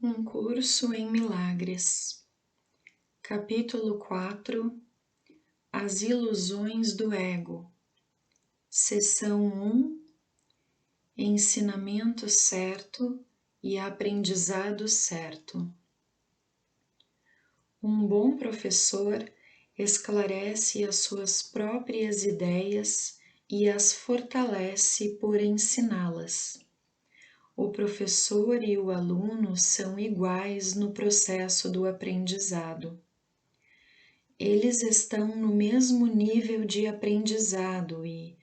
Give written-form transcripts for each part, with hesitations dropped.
Um curso em milagres. Capítulo 4. As ilusões do ego. Seção 1. Ensinamento certo e aprendizado certo. Um bom professor esclarece as suas próprias ideias e as fortalece por ensiná-las. O professor e o aluno são iguais no processo do aprendizado. Eles estão no mesmo nível de aprendizado e,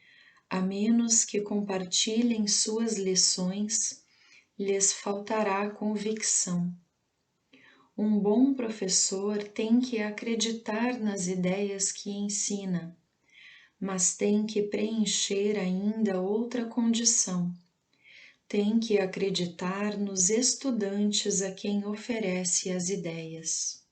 a menos que compartilhem suas lições, lhes faltará convicção. Um bom professor tem que acreditar nas ideias que ensina, mas tem que preencher ainda outra condição. Tem que acreditar nos estudantes a quem oferece as ideias.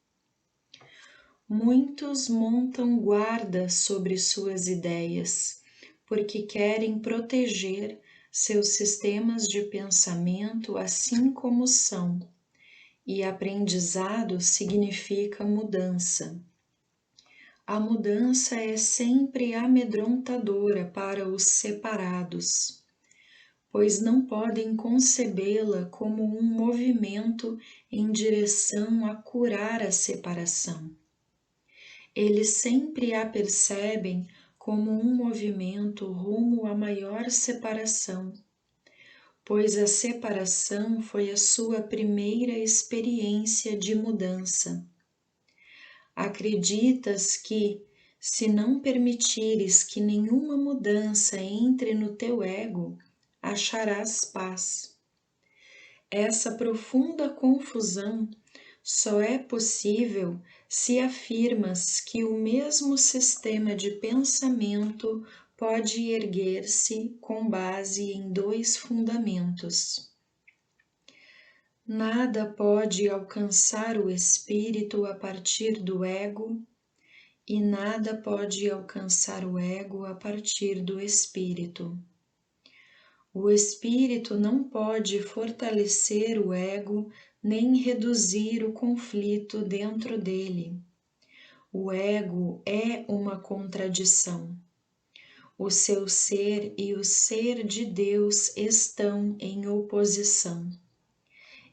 Muitos montam guarda sobre suas ideias, porque querem proteger seus sistemas de pensamento assim como são, e aprendizado significa mudança. A mudança é sempre amedrontadora para os separados, pois não podem concebê-la como um movimento em direção a curar a separação. Eles sempre a percebem como um movimento rumo à maior separação, pois a separação foi a sua primeira experiência de mudança. Acreditas que, se não permitires que nenhuma mudança entre no teu ego, acharás paz. Essa profunda confusão só é possível se afirmas que o mesmo sistema de pensamento pode erguer-se com base em dois fundamentos. Nada pode alcançar o espírito a partir do ego, e nada pode alcançar o ego a partir do espírito. O espírito não pode fortalecer o ego nem reduzir o conflito dentro dele. O ego é uma contradição. O seu ser e o ser de Deus estão em oposição.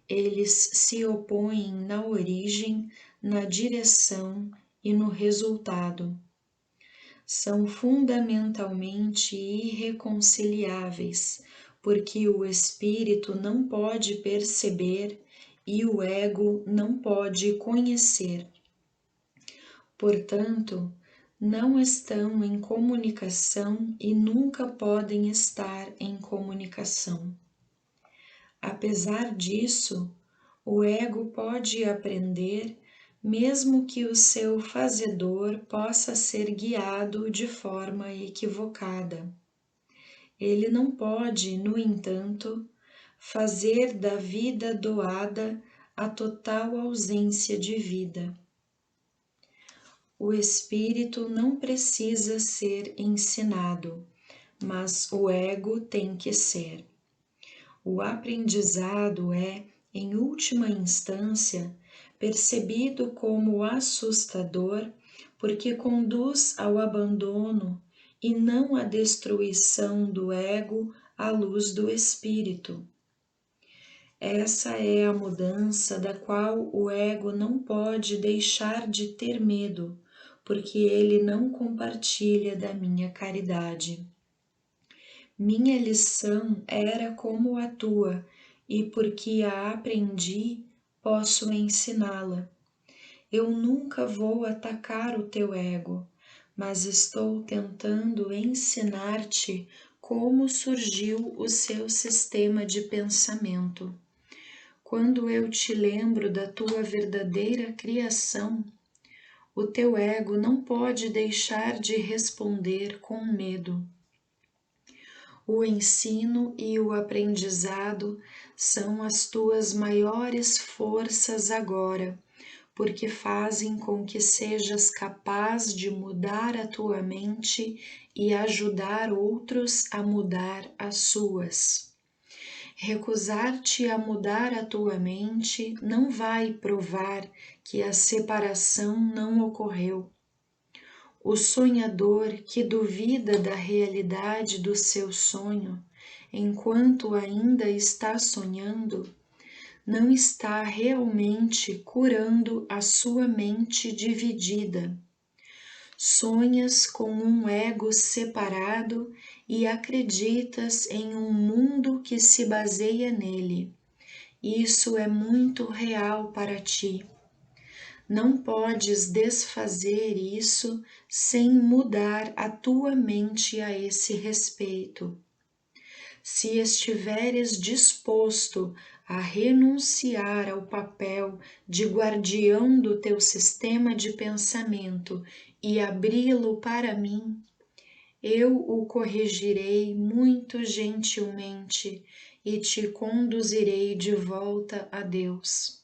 Eles se opõem na origem, na direção e no resultado. São fundamentalmente irreconciliáveis, porque o espírito não pode perceber e o ego não pode conhecer. Portanto, não estão em comunicação e nunca podem estar em comunicação. Apesar disso, o ego pode aprender, mesmo que o seu fazedor possa ser guiado de forma equivocada. Ele não pode, no entanto, fazer da vida doada a total ausência de vida. O espírito não precisa ser ensinado, mas o ego tem que ser. O aprendizado é, em última instância, percebido como assustador porque conduz ao abandono e não à destruição do ego à luz do espírito. Essa é a mudança da qual o ego não pode deixar de ter medo, porque ele não compartilha da minha caridade. Minha lição era como a tua, e porque a aprendi, posso ensiná-la. Eu nunca vou atacar o teu ego, mas estou tentando ensinar-te como surgiu o seu sistema de pensamento. Quando eu te lembro da tua verdadeira criação, o teu ego não pode deixar de responder com medo. O ensino e o aprendizado são as tuas maiores forças agora, porque fazem com que sejas capaz de mudar a tua mente e ajudar outros a mudar as suas. Recusar-te a mudar a tua mente não vai provar que a separação não ocorreu. O sonhador que duvida da realidade do seu sonho, enquanto ainda está sonhando, não está realmente curando a sua mente dividida. Sonhas com um ego separado e acreditas em um mundo que se baseia nele. Isso é muito real para ti. Não podes desfazer isso sem mudar a tua mente a esse respeito. Se estiveres disposto a renunciar ao papel de guardião do teu sistema de pensamento e abri-lo para mim, eu o corrigirei muito gentilmente e te conduzirei de volta a Deus.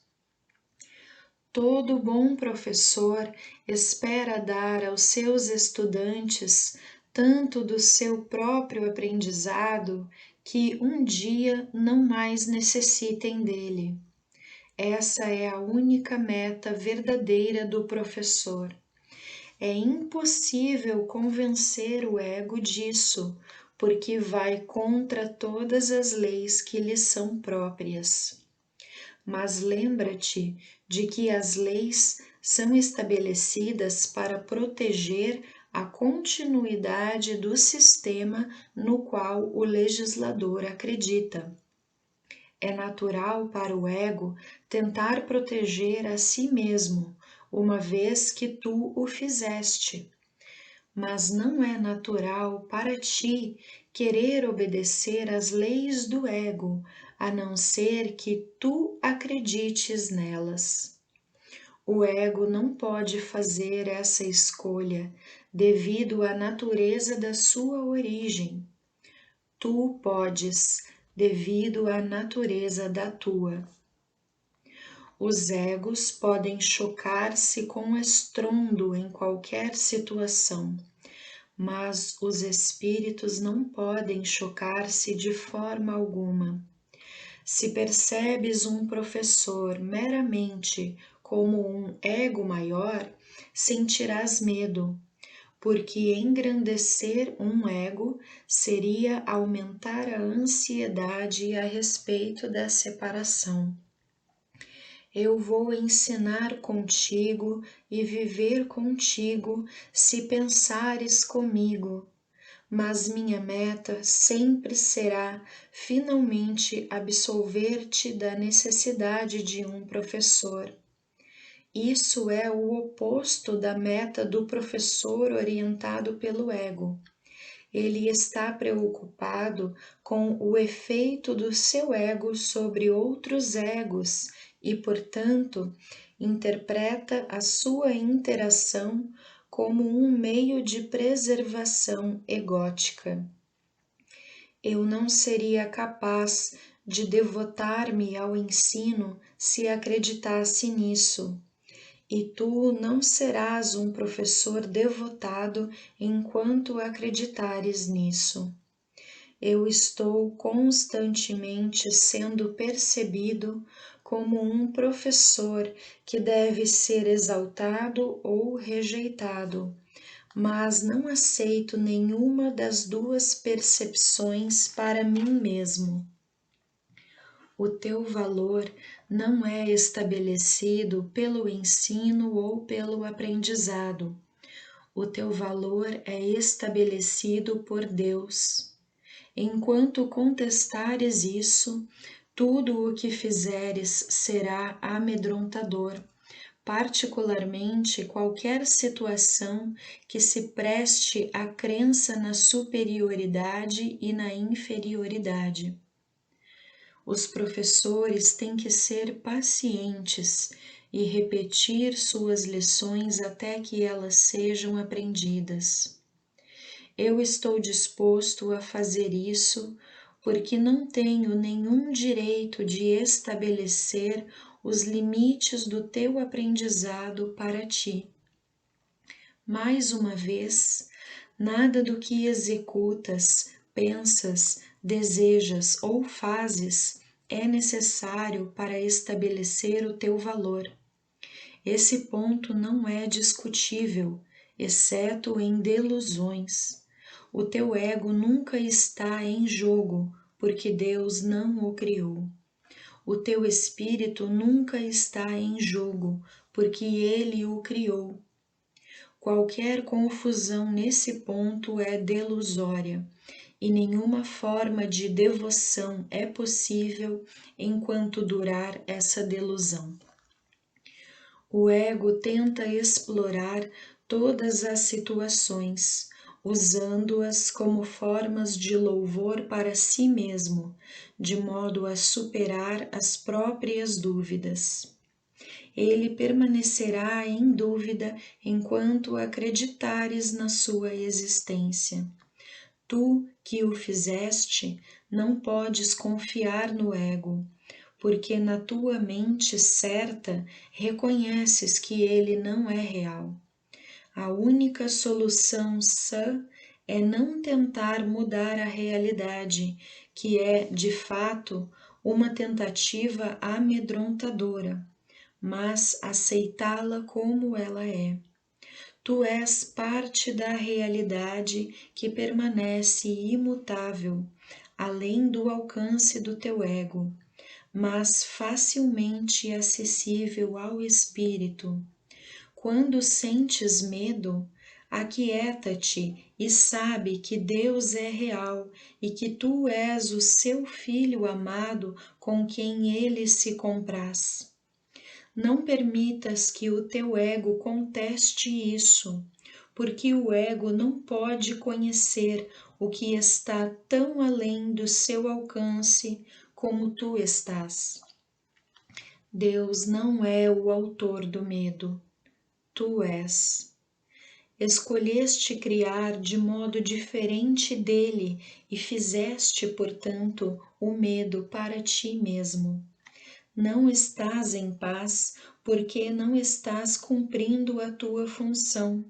Todo bom professor espera dar aos seus estudantes tanto do seu próprio aprendizado que um dia não mais necessitem dele. Essa é a única meta verdadeira do professor. É impossível convencer o ego disso, porque vai contra todas as leis que lhe são próprias. Mas lembra-te de que as leis são estabelecidas para proteger a continuidade do sistema no qual o legislador acredita. É natural para o ego tentar proteger a si mesmo, uma vez que tu o fizeste. Mas não é natural para ti querer obedecer às leis do ego, a não ser que tu acredites nelas. O ego não pode fazer essa escolha devido à natureza da sua origem. Tu podes, devido à natureza da tua. Os egos podem chocar-se com estrondo em qualquer situação, mas os espíritos não podem chocar-se de forma alguma. Se percebes um professor meramente como um ego maior, sentirás medo, porque engrandecer um ego seria aumentar a ansiedade a respeito da separação. Eu vou ensinar contigo e viver contigo se pensares comigo, mas minha meta sempre será finalmente absolver-te da necessidade de um professor. Isso é o oposto da meta do professor orientado pelo ego. Ele está preocupado com o efeito do seu ego sobre outros egos e, portanto, interpreta a sua interação como um meio de preservação egótica. Eu não seria capaz de devotar-me ao ensino se acreditasse nisso. E tu não serás um professor devotado enquanto acreditares nisso. Eu estou constantemente sendo percebido como um professor que deve ser exaltado ou rejeitado, mas não aceito nenhuma das duas percepções para mim mesmo. O teu valor não é estabelecido pelo ensino ou pelo aprendizado. O teu valor é estabelecido por Deus. Enquanto contestares isso, tudo o que fizeres será amedrontador, particularmente qualquer situação que se preste à crença na superioridade e na inferioridade. Os professores têm que ser pacientes e repetir suas lições até que elas sejam aprendidas. Eu estou disposto a fazer isso porque não tenho nenhum direito de estabelecer os limites do teu aprendizado para ti. Mais uma vez, nada do que executas, pensas, desejas ou fazes é necessário para estabelecer o teu valor. Esse ponto não é discutível, exceto em delusões. O teu ego nunca está em jogo, porque Deus não o criou. O teu espírito nunca está em jogo, porque Ele o criou. Qualquer confusão nesse ponto é delusória, e nenhuma forma de devoção é possível enquanto durar essa delusão. O ego tenta explorar todas as situações, usando-as como formas de louvor para si mesmo, de modo a superar as próprias dúvidas. Ele permanecerá em dúvida enquanto acreditares na sua existência. Tu, que o fizeste, não podes confiar no ego, porque na tua mente certa reconheces que ele não é real. A única solução sã é não tentar mudar a realidade, que é, de fato, uma tentativa amedrontadora, mas aceitá-la como ela é. Tu és parte da realidade que permanece imutável, além do alcance do teu ego, mas facilmente acessível ao espírito. Quando sentes medo, aquieta-te e sabe que Deus é real e que tu és o seu filho amado com quem ele se compraz. Não permitas que o teu ego conteste isso, porque o ego não pode conhecer o que está tão além do seu alcance como tu estás. Deus não é o autor do medo, tu és. Escolheste criar de modo diferente dele e fizeste, portanto, o medo para ti mesmo. Não estás em paz porque não estás cumprindo a tua função.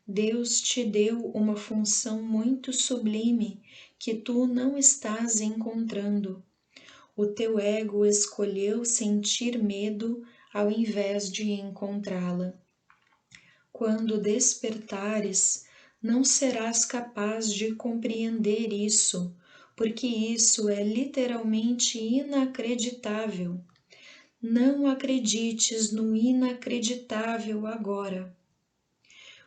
Deus te deu uma função muito sublime que tu não estás encontrando. O teu ego escolheu sentir medo ao invés de encontrá-la. Quando despertares, não serás capaz de compreender isso, porque isso é literalmente inacreditável. Não acredites no inacreditável agora.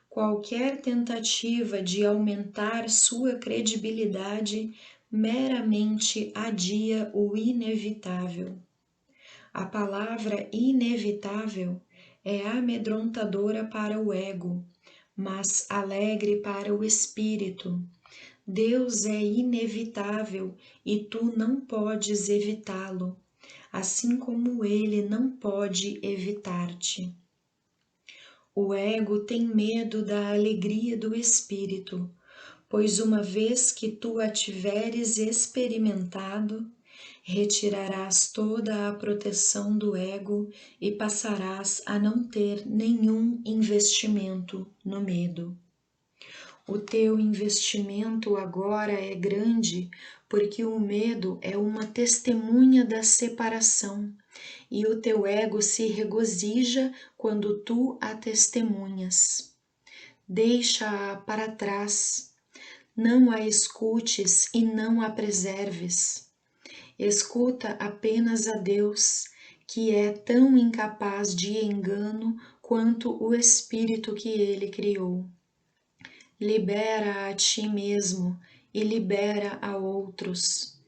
Qualquer tentativa de aumentar sua credibilidade meramente adia o inevitável. A palavra inevitável é amedrontadora para o ego, mas alegre para o espírito. Deus é inevitável e tu não podes evitá-lo, assim como ele não pode evitar-te. O ego tem medo da alegria do espírito, pois uma vez que tu a tiveres experimentado, retirarás toda a proteção do ego e passarás a não ter nenhum investimento no medo. O teu investimento agora é grande porque o medo é uma testemunha da separação e o teu ego se regozija quando tu a testemunhas. Deixa-a para trás, não a escutes e não a preserves. Escuta apenas a Deus, que é tão incapaz de engano quanto o espírito que ele criou. Libera a ti mesmo e libera a outros.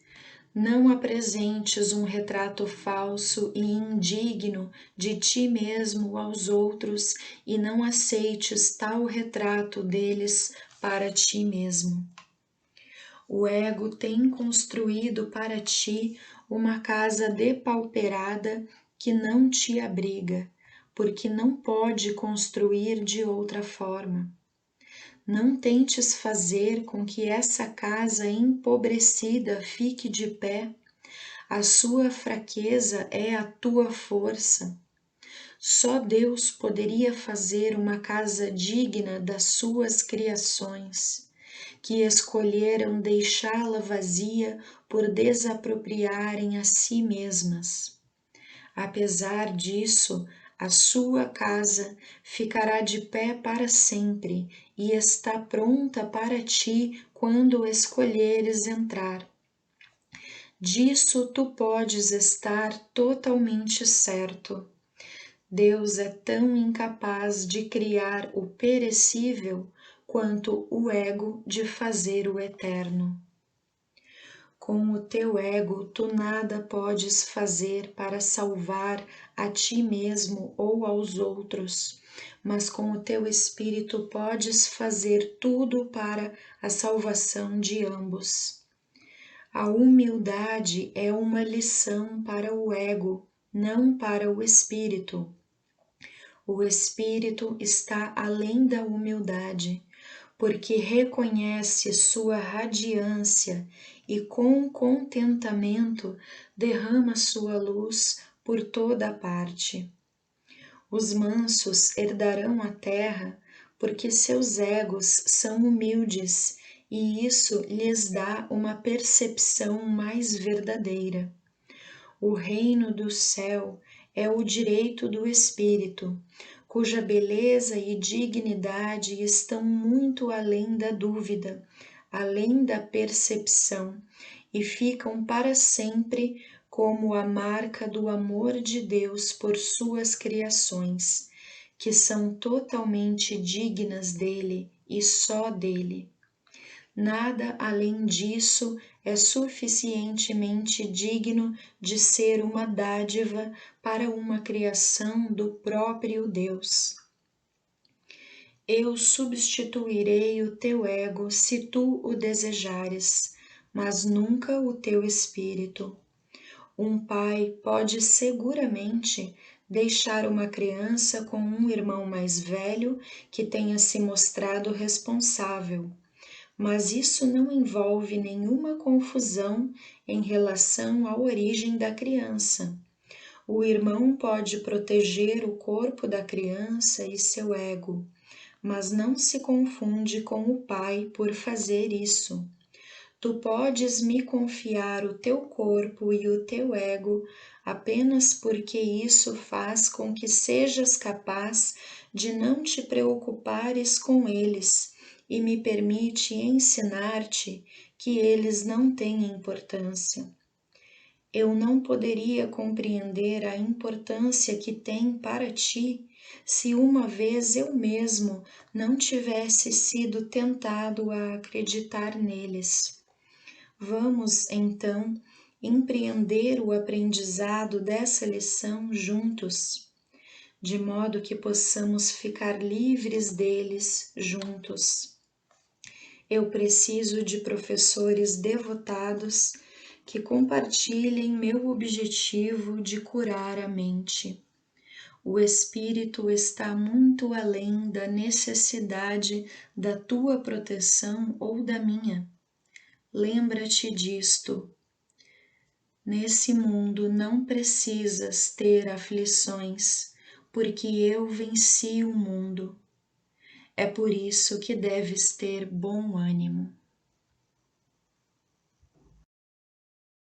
Não apresentes um retrato falso e indigno de ti mesmo aos outros e não aceites tal retrato deles para ti mesmo. O ego tem construído para ti uma casa depauperada que não te abriga, porque não pode construir de outra forma. Não tentes fazer com que essa casa empobrecida fique de pé. A sua fraqueza é a tua força. Só Deus poderia fazer uma casa digna das suas criações. que escolheram deixá-la vazia por desapropriarem a si mesmas. Apesar disso, a sua casa ficará de pé para sempre e está pronta para ti quando escolheres entrar. Disso tu podes estar totalmente certo. Deus é tão incapaz de criar o perecível quanto o ego de fazer o eterno. Com o teu ego, tu nada podes fazer para salvar a ti mesmo ou aos outros, mas com o teu espírito podes fazer tudo para a salvação de ambos. A humildade é uma lição para o ego, não para o espírito. O espírito está além da humildade, porque reconhece sua radiância e com contentamento derrama sua luz por toda a parte. Os mansos herdarão a terra porque seus egos são humildes e isso lhes dá uma percepção mais verdadeira. O reino do céu é o direito do espírito, cuja beleza e dignidade estão muito além da dúvida, além da percepção, e ficam para sempre como a marca do amor de Deus por suas criações, que são totalmente dignas dele e só dele. Nada além disso é suficientemente digno de ser uma dádiva para uma criação do próprio Deus. Eu substituirei o teu ego se tu o desejares, mas nunca o teu espírito. Um pai pode seguramente deixar uma criança com um irmão mais velho que tenha se mostrado responsável, mas isso não envolve nenhuma confusão em relação à origem da criança. O irmão pode proteger o corpo da criança e seu ego, mas não se confunde com o pai por fazer isso. Tu podes me confiar o teu corpo e o teu ego apenas porque isso faz com que sejas capaz de não te preocupares com eles e me permite ensinar-te que eles não têm importância. Eu não poderia compreender a importância que tem para ti se uma vez eu mesmo não tivesse sido tentado a acreditar neles. Vamos, então, empreender o aprendizado dessa lição juntos, de modo que possamos ficar livres deles juntos. Eu preciso de professores devotados que compartilhem meu objetivo de curar a mente. O espírito está muito além da necessidade da tua proteção ou da minha. Lembra-te disto. Nesse mundo não precisas ter aflições, porque eu venci o mundo. É por isso que deves ter bom ânimo.